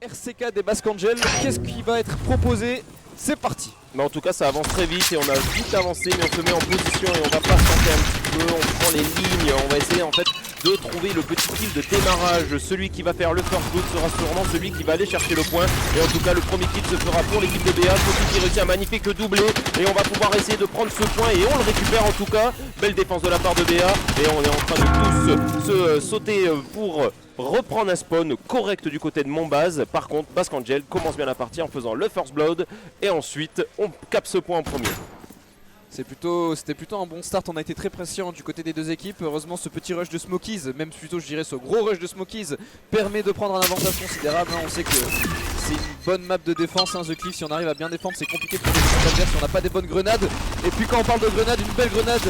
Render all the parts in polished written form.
RCK des Basque Angels. Qu'est-ce qui va être proposé? C'est parti. Mais en tout cas ça avance très vite et on a vite avancé, mais on se met en position et on va patienter un petit peu, on prend les lignes, on va essayer en fait de trouver le petit kill de démarrage. Celui qui va faire le first blood sera sûrement celui qui va aller chercher le point. Et en tout cas le premier kill se fera pour l'équipe de BA. Sophie qui réussit un magnifique doublé et on va pouvoir essayer de prendre ce point et on le récupère en tout cas. Belle défense de la part de BA et on est en train de tous se sauter pour reprendre un spawn correct du côté de mon base. Par contre Basque Angel commence bien la partie en faisant le first blood et ensuite on capte ce point en premier. C'était plutôt un bon start, on a été très patient du côté des deux équipes. Heureusement ce petit rush de Smokies, même plutôt je dirais ce gros rush de Smokies, permet de prendre un avantage considérable. On sait que c'est une bonne map de défense, The Cliff, si on arrive à bien défendre c'est compliqué pour les défenses adverses si on n'a pas des bonnes grenades. Et puis quand on parle de grenade, une belle grenade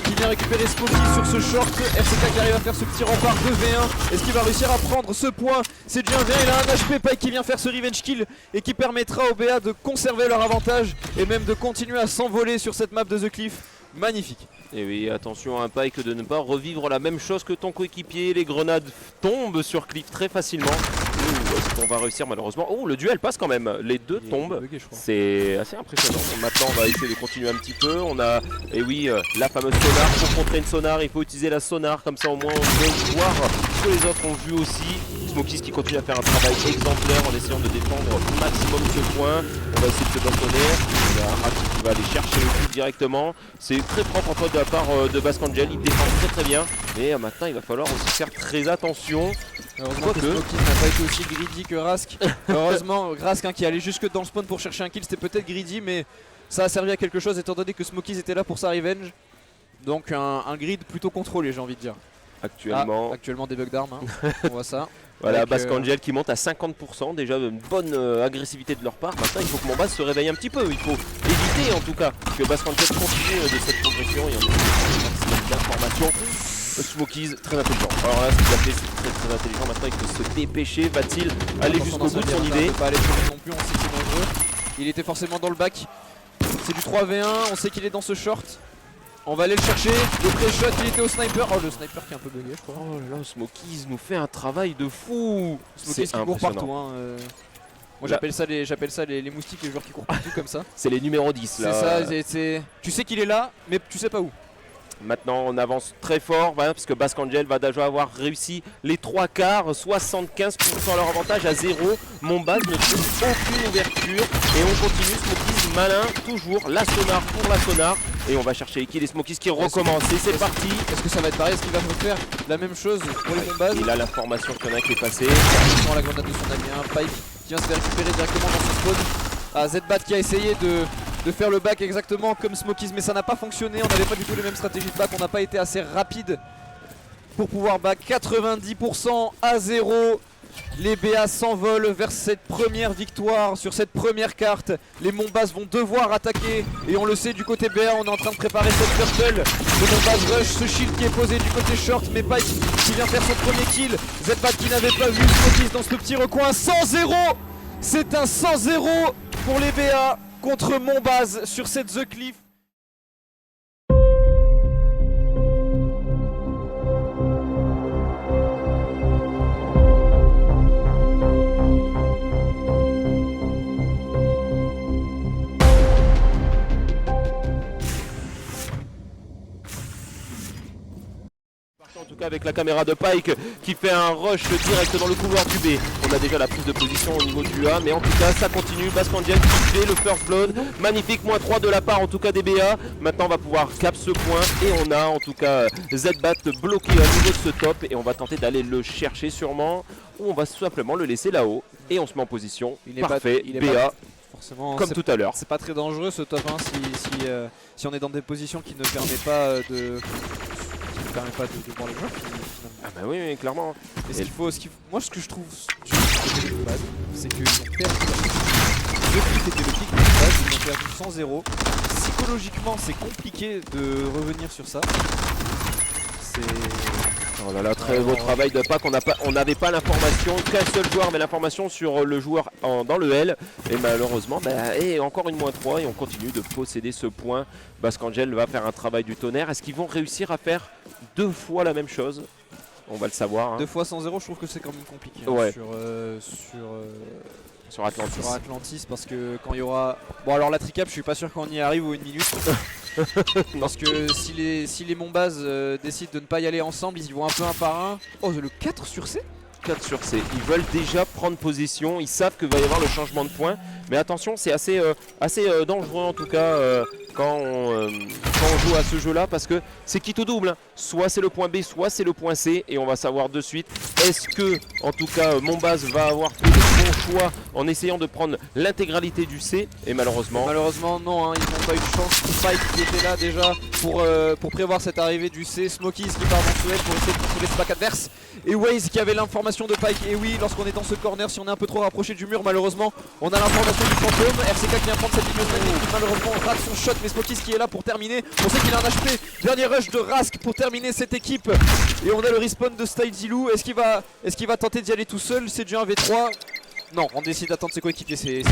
qui vient récupérer Smokies sur ce short. RCK qui arrive à faire ce petit rempart 2v1. Est-ce qu'il va réussir à prendre ce point? C'est déjà un v1, il a un HP. Pike qui vient faire ce revenge kill et qui permettra aux BA de conserver leur avantage et même de continuer à s'envoler sur cette map de The Cliff. Magnifique. Et oui, attention à un Pike de ne pas revivre la même chose que ton coéquipier. Les grenades tombent sur Cliff très facilement. Est-ce qu'on va réussir malheureusement? Oh, le duel passe quand même. Les deux tombent. C'est assez impressionnant. Maintenant, on va essayer de continuer un petit peu. On a, et oui, la fameuse sonar. Pour contrer une sonar, il faut utiliser la sonar. Comme ça, au moins, on peut voir ce que les autres ont vu aussi. Smokies qui continue à faire un travail exemplaire en essayant de défendre au maximum ce point. On va essayer de se bâtonner. Il y a Raki qui va aller chercher le coup directement. C'est très propre en fait de la part de Basque Angel. Il défend très bien. Mais maintenant, il va falloir aussi faire très attention. Heureusement que Smokies n'a pas été aussi greedy que Rask. Heureusement, Rask qui allait jusque dans le spawn pour chercher un kill, c'était peut-être greedy, mais ça a servi à quelque chose étant donné que Smokies était là pour sa revenge. Donc un grid plutôt contrôlé, j'ai envie de dire. Actuellement des bugs d'armes, hein. On voit ça. Voilà, Basque Angel qui monte à 50%, déjà une bonne agressivité de leur part. Maintenant il faut que mon base se réveille un petit peu, il faut éviter en tout cas que Basque Angel continue de cette progression et on a un maximum d'informations. Smokies, très intelligent. Alors là, ce qu'il a fait, c'est très intelligent. Maintenant, il faut se dépêcher. Va-t-il aller jusqu'au bout de son idée? Il ne peut pas aller trop vite non plus, on sait qu'il est dangereux. Il était forcément dans le bac. C'est du 3v1, on sait qu'il est dans ce short. On va aller le chercher. Le pré-shot, il était au sniper. Oh, le sniper qui est un peu bugué, je crois. Oh là là, Smokies nous fait un travail de fou. Smokies qui court partout. Hein, Moi, j'appelle ça les moustiques, les joueurs qui courent partout comme ça. C'est les numéros 10 là. C'est ça, tu sais qu'il est là, mais tu sais pas où. Maintenant on avance très fort voilà, parce que Basque Angel va déjà avoir réussi les 3 quarts, 75% leur avantage à 0. Mon base ne trouve aucune ouverture et on continue. Smokies malin, toujours la sonar pour la sonar. Et on va chercher Iki, les Smokies qui recommencent. Et c'est parti. Est-ce que ça va être pareil? Est-ce qu'il va faire la même chose pour les bombes? Il a l'information qu'il y en a qui est passée. Il prend la grenade de son ami, un Pike qui vient se faire récupérer directement dans son spawn. Zbat qui a essayé de faire le back exactement comme Smokies, mais ça n'a pas fonctionné. On n'avait pas du tout les mêmes stratégies de back, on n'a pas été assez rapide pour pouvoir back. 90% à 0. Les BA s'envolent vers cette première victoire sur cette première carte. Les Monbas vont devoir attaquer et on le sait du côté BA, on est en train de préparer cette turtle. Le Monbas rush, ce shield qui est posé du côté short, mais Pike qui vient faire son premier kill. Zbat qui n'avait pas vu Smokies dans ce petit recoin. 100-0. C'est un 100-0 pour les BA contre Monbas sur cette The Cliff. En tout cas avec la caméra de Pike qui fait un rush direct dans le couloir du B. On a déjà la prise de position au niveau du A, mais en tout cas ça continue. Basque Angel qui fait le first blood. Magnifique -3 de la part en tout cas des BA. Maintenant on va pouvoir cap ce point et on a en tout cas Zbat bloqué à niveau de ce top et on va tenter d'aller le chercher sûrement ou on va tout simplement le laisser là-haut et on se met en position. Parfait, BA. Forcément, comme tout à l'heure. C'est pas très dangereux ce top 1 si on est dans des positions qui ne permettent pas de voir les joueurs finalement. Ah bah oui, clairement. Et moi ce que je trouve dur de base, c'est qu'ils ont perdu le pic était le pic de base, ils ont perdu 100-0. Psychologiquement c'est compliqué de revenir sur ça. Oh là là, très beau travail de Pac, on n'avait pas l'information, qu'un seul joueur avait l'information sur le joueur dans le L. Et malheureusement, et encore une -3 et on continue de posséder ce point. Basque Angel va faire un travail du tonnerre. Est-ce qu'ils vont réussir à faire 2 fois la même chose? On va le savoir. Hein. 2 fois 100-0, je trouve que c'est quand même compliqué hein, Ouais. sur Atlantis. Sur Atlantis, parce que quand il y aura... Bon alors la tricap, je suis pas sûr qu'on y arrive ou une minute. Parce que si les Monbaz décident de ne pas y aller ensemble, ils y vont un peu un par un. Oh, le 4 sur C 4 sur C. Ils veulent déjà prendre position. Ils savent qu'il va y avoir le changement de point. Mais attention, c'est assez dangereux en tout cas quand on joue à ce jeu-là. Parce que c'est quitte au double. Hein. Soit c'est le point B, soit c'est le point C. Et on va savoir de suite. Est-ce que, en tout cas, Monbaz va avoir fait le bon choix en essayant de prendre l'intégralité du C. Et malheureusement... Malheureusement, non. Hein, ils n'ont pas eu de chance. Spike qui était là déjà pour prévoir cette arrivée du C. Smokies qui part dans ce L pour essayer de contrôler ce back adverse. Et Waze qui avait l'information de Pike. Et oui, lorsqu'on est dans ce corner, si on est un peu trop rapproché du mur, malheureusement, on a l'information du fantôme. RCK qui vient prendre cette ligne qui malheureusement rate son shot. Mais Smokies qui est là pour terminer. On sait qu'il a un HP. Dernier rush de Rask pour terminer cette équipe. Et on a le respawn de Style Zilou. Est-ce qu'il va tenter d'y aller tout seul? C'est du 1v3. Non, on décide d'attendre ses coéquipiers.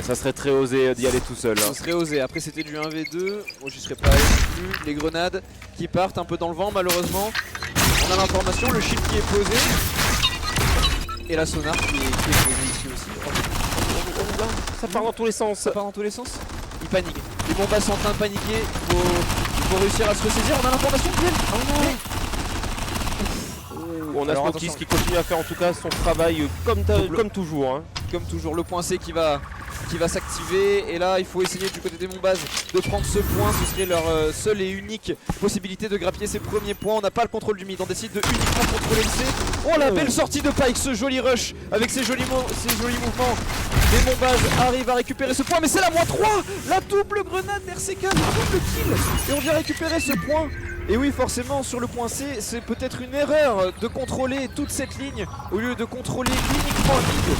Ça serait très osé d'y aller tout seul. Ça serait osé. Après, c'était du 1v2. Moi, j'y serais pas allé non plus. Les grenades qui partent un peu dans le vent, malheureusement. On a l'information, le shield qui est posé. Et la sonar qui est posée ici aussi. Ça part dans tous les sens. Ça part dans tous les sens. Il panique. Les Monbaz sont en train de paniquer. Il faut réussir à se ressaisir. On a l'information de duel. On a Smokies qui continue à faire en tout cas son travail comme toujours. Hein. Comme toujours, le point C qui va s'activer. Et là, il faut essayer du côté des Monbaz de prendre ce point. Ce serait leur seule et unique possibilité de grappiller ses premiers points. On n'a pas le contrôle du mid. On décide de uniquement contrôler le C. Oh, la belle sortie de Pike, ce joli rush avec ses jolis mouvements. Les Monbaz arrivent à récupérer ce point. Mais c'est la -3. La double grenade d'RCK, le double kill. Et on vient récupérer ce point. Et oui, forcément, sur le point C, c'est peut-être une erreur de contrôler toute cette ligne au lieu de contrôler uniquement le mid.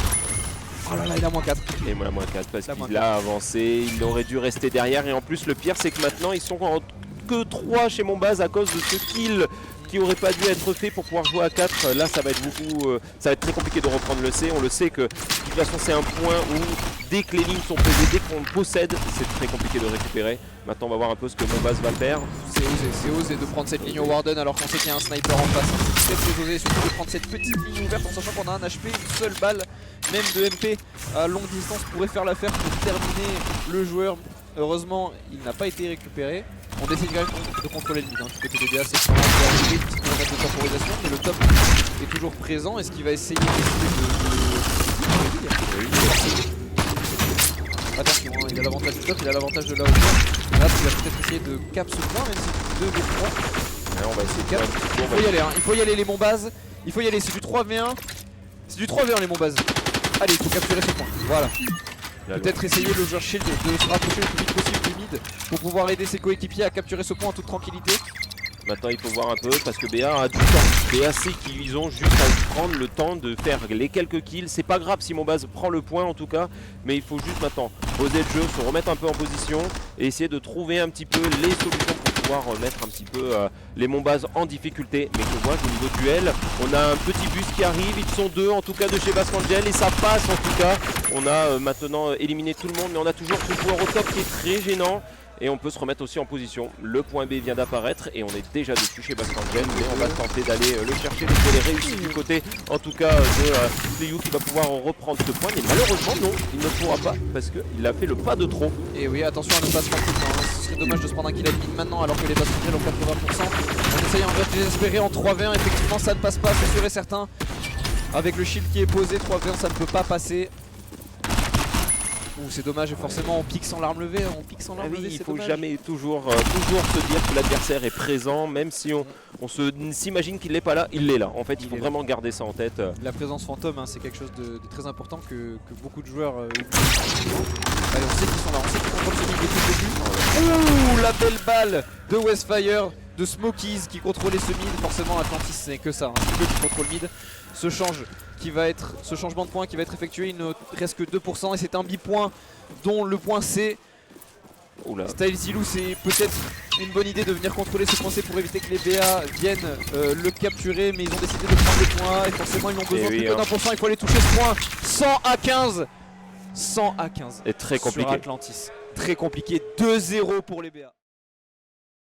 Oh là là, il a -4. Et moi, -4 parce qu'il a avancé, il aurait dû rester derrière. Et en plus, le pire, c'est que maintenant, ils sont que 3 chez Monbaz à cause de ce kill qui aurait pas dû être fait pour pouvoir jouer à 4. Là, ça va être ça va être très compliqué de reprendre le C. On le sait que de toute façon, c'est un point où dès que les lignes sont posées, dès qu'on possède, c'est très compliqué de récupérer. Maintenant, on va voir un peu ce que Monbaz va faire. C'est osé de prendre cette ligne au Warden alors qu'on sait qu'il y a un sniper en face. C'est très osé, surtout de prendre cette petite ligne ouverte en sachant qu'on a un HP, une seule balle, même de MP à longue distance pourrait faire l'affaire pour terminer le joueur. Heureusement, il n'a pas été récupéré. On décide quand même de contrôler le mid. Hein. Du côté des DA, c'est une petite grenade de temporisation, mais le top est toujours présent. Est-ce qu'il va essayer de... Attention, hein, il a l'avantage du top, il a l'avantage de la hauteur. Là, il va peut-être essayer de cap ce point, même si c'est 2 v 3. Ouais, on va essayer de cap. Il faut y aller, hein. Il faut y aller les Monbaz. Il faut y aller, c'est du 3v1. C'est du 3v1 les Monbaz. Allez, il faut capturer ce point. Voilà. Peut-être essayer le joueur shield de se rapprocher le plus vite possible du mid pour pouvoir aider ses coéquipiers à capturer ce point en toute tranquillité. Maintenant il faut voir un peu parce que BA a du temps. BA sait qu'ils ont juste à prendre le temps de faire les quelques kills. C'est pas grave si Monbaz prend le point en tout cas, mais il faut juste maintenant poser le jeu, se remettre un peu en position et essayer de trouver un petit peu les solutions pour pouvoir mettre un petit peu les Monbaz en difficulté. Mais je vois qu'au niveau duel, on a un petit bus qui arrive, ils sont 2 en tout cas de chez Bascangel et ça passe en tout cas. On a maintenant éliminé tout le monde, mais on a toujours ce joueur au top qui est très gênant. Et on peut se remettre aussi en position. Le point B vient d'apparaître et on est déjà dessus chez Bascangel. Mais on va tenter d'aller le chercher. Il est réussi du côté en tout cas de Liu qui va pouvoir reprendre ce point. Mais malheureusement non, il ne pourra pas parce qu'il a fait le pas de trop. Et oui, attention à ne pas se prendre tout le temps. Ce serait dommage de se prendre un kill à limite maintenant alors que les Bascangel ont 80%. On essaye en vrai de désespérer en 3v1. Effectivement ça ne passe pas, c'est sûr et certain. Avec le shield qui est posé, 3v1 ça ne peut pas passer. C'est dommage et forcément on pique sans l'arme levée, il faut jamais toujours se dire que l'adversaire est présent, même si on s'imagine qu'il n'est pas là, il est là. En fait, il faut vraiment garder ça en tête. La présence fantôme, hein, c'est quelque chose de très important que beaucoup de joueurs oublient. Allez, on sait qu'ils sont là, on sait qu'ils contrôlent ce mid depuis le début. Ouh, la belle balle de Westfire, de Smokies qui contrôlait ce mid. Forcément, Atlantis, c'est que ça, hein, c'est eux qui contrôlent le mid. Ce changement de point qui va être effectué, il ne reste que 2% et c'est un bi-point dont le point C. Style Zilou, c'est peut-être une bonne idée de venir contrôler ce point C pour éviter que les BA viennent le capturer, mais ils ont décidé de prendre les points et forcément ils n'ont besoin plus que d'1%, il faut aller toucher ce point. 100 à 15. 100 à 15. Et très compliqué. Sur Atlantis. Très compliqué, 2-0 pour les BA.